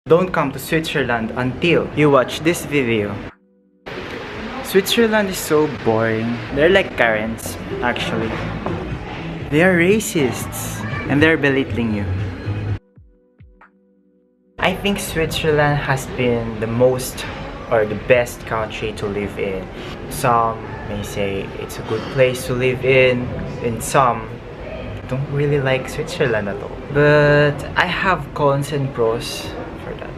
Don't come to Switzerland until you watch this video. Switzerland is so boring. They're like parents, actually. They are racists and they're belittling you. I think Switzerland has been the most or the best country to live in. Some may say it's a good place to live in, and some don't really like Switzerland at all. But I have cons and pros for that.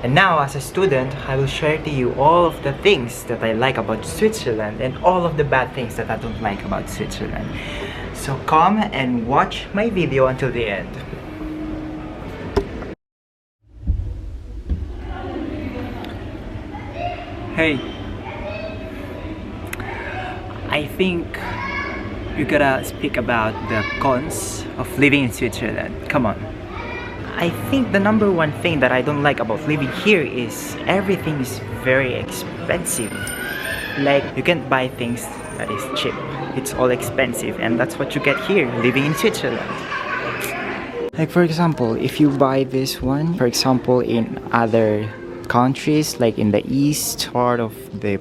And now as a student, I will share to you all of the things that I like about Switzerland and all of the bad things that I don't like about Switzerland. So come and watch my video until the end. Hey, I think you gotta speak about the cons of living in Switzerland. Come on. I think the number one thing that I don't like about living here is everything is very expensive. Like, you can't buy things that is cheap. It's all expensive, and that's what you get here living in Switzerland. Like, for example, if you buy this one, for example, in other countries, like in the east part of the,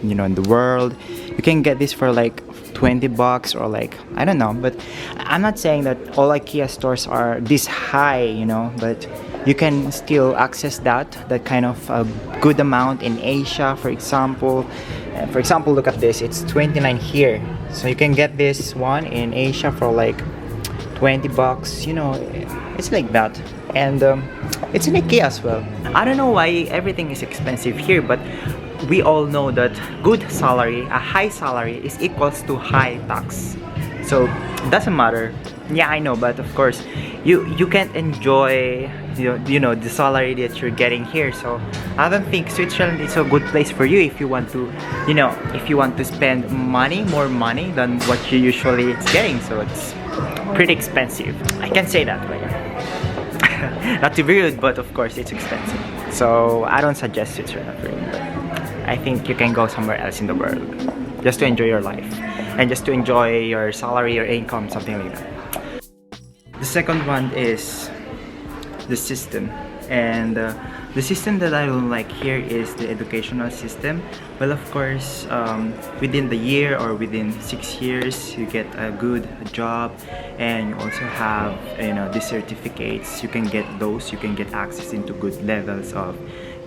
in the world, you can get this for like 20 bucks or like, I don't know. But I'm not saying that all IKEA stores are this high, but you can still access that kind of a good amount in Asia, for example. For example, look at this, it's 29 here, so you can get this one in Asia for like 20 bucks, it's like that. And it's in IKEA as well. I don't know why everything is expensive here, but we all know that good salary, a high salary, is equals to high tax. So it doesn't matter. Yeah, I know, but of course, you can't enjoy the salary that you're getting here. So I don't think Switzerland is a good place for you if you want to, if you want to spend more money than what you usually getting. So it's pretty expensive. I can say that way. Not to be rude, but of course it's expensive. So I don't suggest Switzerland for you. I think you can go somewhere else in the world just to enjoy your life and just to enjoy your salary or income, something like that. The second one is the system, and the system that I don't like here is the educational system. Well, of course, within the year or within 6 years, you get a good job, and you also have the certificates. You can get those. You can get access into good levels of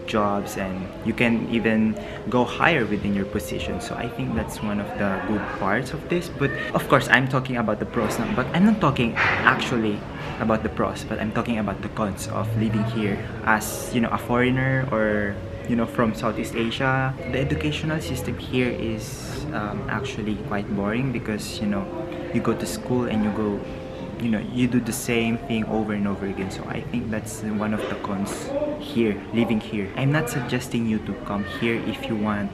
jobs, and you can even go higher within your position. So I think that's one of the good parts of this. But of course, I'm talking about the pros now, but I'm not talking actually about the pros, but I'm talking about the cons of living here as a foreigner or from Southeast Asia. The educational system here is actually quite boring because you go to school and you do the same thing over and over again. So I think that's one of the cons here, living here. I'm not suggesting you to come here if you want,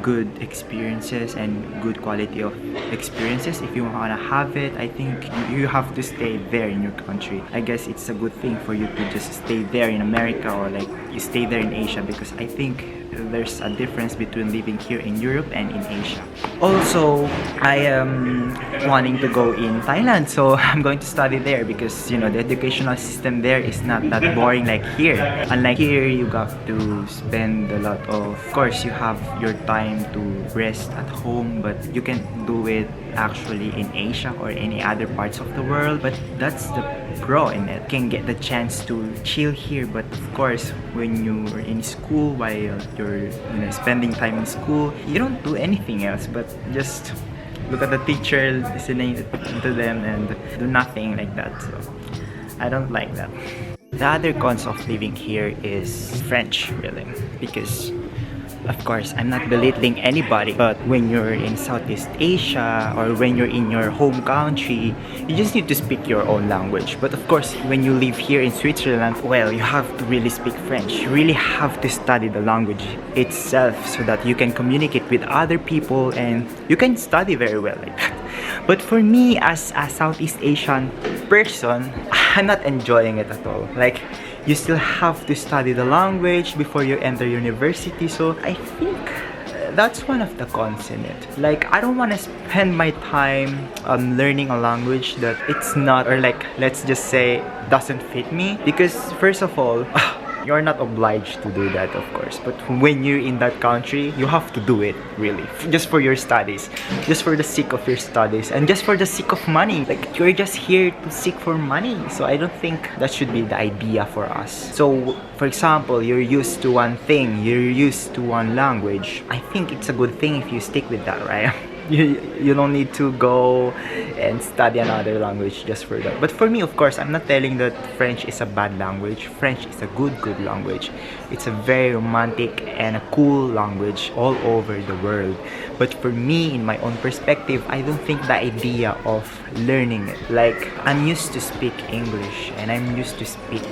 good experiences and good quality of experiences. If you want to have it, I think you have to stay there in your country. I guess it's a good thing for you to just stay there in America or like you stay there in Asia, because I think there's a difference between living here in Europe and in Asia. Also, I am wanting to go in Thailand, so I'm going to study there because the educational system there is not that boring like here. Unlike here, you got to spend a lot of course, you have your time to rest at home, but you can do it actually in Asia or any other parts of the world. But that's the pro in it. You can get the chance to chill here, but of course, when you're in school, while you're spending time in school, you don't do anything else but just look at the teacher, listening to them, and do nothing like that. So I don't like that. The other cons of living here is French, really, because of course, I'm not belittling anybody, but when you're in Southeast Asia or when you're in your home country, you just need to speak your own language. But of course, when you live here in Switzerland, well, you have to really speak French. You really have to study the language itself so that you can communicate with other people and you can study very well like that. But for me, as a Southeast Asian person, I'm not enjoying it at all. Like, you still have to study the language before you enter university. So I think that's one of the cons in it. Like, I don't want to spend my time learning a language that it's not, or like, let's just say, doesn't fit me. Because first of all, You're not obliged to do that, of course, but when you're in that country, you have to do it, really, just for your studies, just for the sake of your studies, and just for the sake of money. Like, you're just here to seek for money, so I don't think that should be the idea for us. So for example, you're used to one thing, you're used to one language. I think it's a good thing if you stick with that, right? You don't need to go and study another language just for that. But for me, of course, I'm not telling that French is a bad language. French is a good language. It's a very romantic and a cool language all over the world. But for me, in my own perspective, I don't think the idea of learning it. Like, I'm used to speak English and I'm used to speak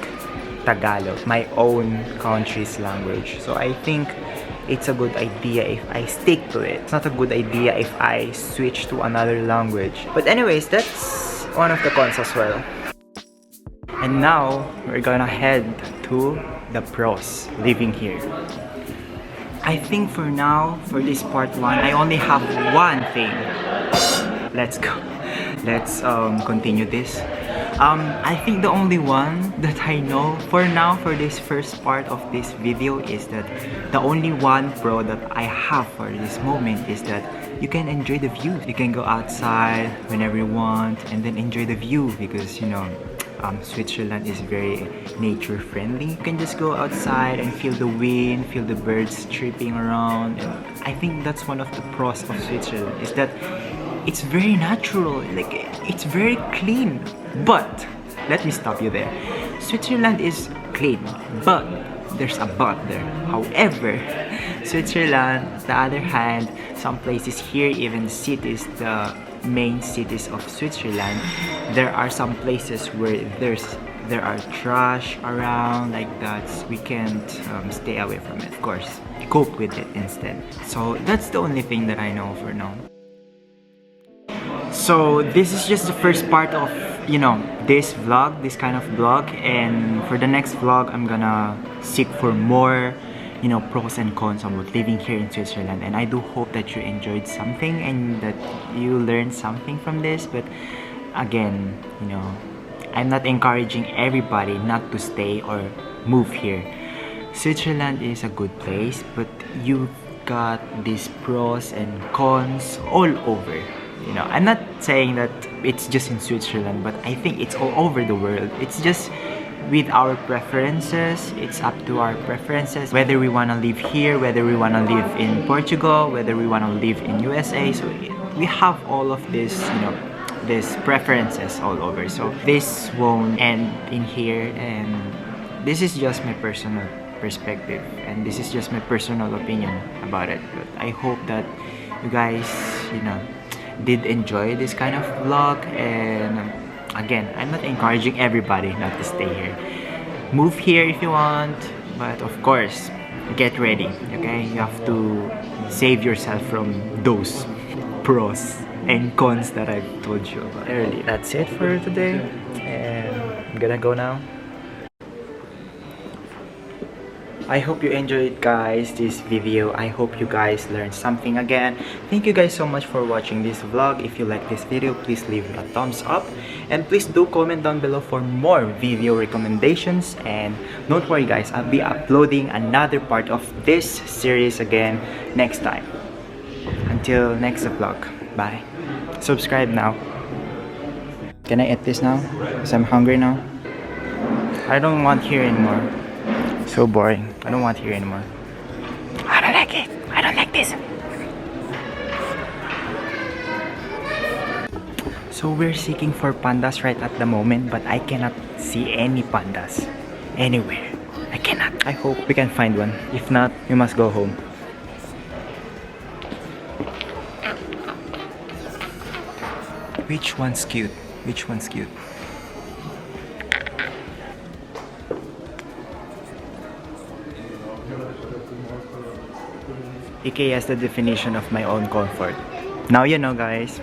Tagalog, my own country's language. So I think it's a good idea if I stick to it. It's not a good idea if I switch to another language. But anyways, that's one of the cons as well. And now, we're gonna head to the pros living here. I think for now, for this part 1, I only have one thing. Let's go. Let's continue this. I think the only one that I know for now, for this first part of this video, is that the only one pro that I have for this moment is that you can enjoy the view. You can go outside whenever you want and then enjoy the view, because you know, Switzerland is very nature friendly. You can just go outside and feel the wind, feel the birds chirping around. And I think that's one of the pros of Switzerland, is that it's very natural, like it's very clean. But let me stop you there. Switzerland is clean, but there's a but there. However, Switzerland, on the other hand, some places here, even cities, the main cities of Switzerland, there are some places where there are trash around like that. So we can't stay away from it, of course. Cope with it instead. So that's the only thing that I know for now. So this is just the first part of, you know, this vlog, this kind of vlog, and for the next vlog I'm gonna seek for more, you know, pros and cons about living here in Switzerland. And I do hope that you enjoyed something and that you learned something from this. But again, you know, I'm not encouraging everybody not to stay or move here. Switzerland is a good place, but you've got these pros and cons all over. You know, I'm not saying that it's just in Switzerland, but I think it's all over the world. It's just with our preferences. It's up to our preferences, whether we want to live here, whether we want to live in Portugal, whether we want to live in USA. So we have all of this, you know, these preferences all over. So this won't end in here, and this is just my personal perspective, and this is just my personal opinion about it. But I hope that you guys, you know, did enjoy this kind of vlog. And again, I'm not encouraging everybody not to stay here. Move here if you want, but of course, get ready, okay? You have to save yourself from those pros and cons that I've told you about earlier. That's it for today, and I'm gonna go now. I hope you enjoyed, guys, this video. I hope you guys learned something again. Thank you guys so much for watching this vlog. If you like this video, please leave a thumbs up, and please do comment down below for more video recommendations. And don't worry guys, I'll be uploading another part of this series again next time. Until next vlog, bye. Subscribe now. Can I eat this now? Because I'm hungry now. I don't want here anymore. So boring. I don't want here anymore. I don't like it. I don't like this. So we're seeking for pandas right at the moment, but I cannot see any pandas anywhere. I cannot. I hope we can find one. If not, we must go home. Which one's cute? Which one's cute? IKEA is the definition of my own comfort. Now you know, guys.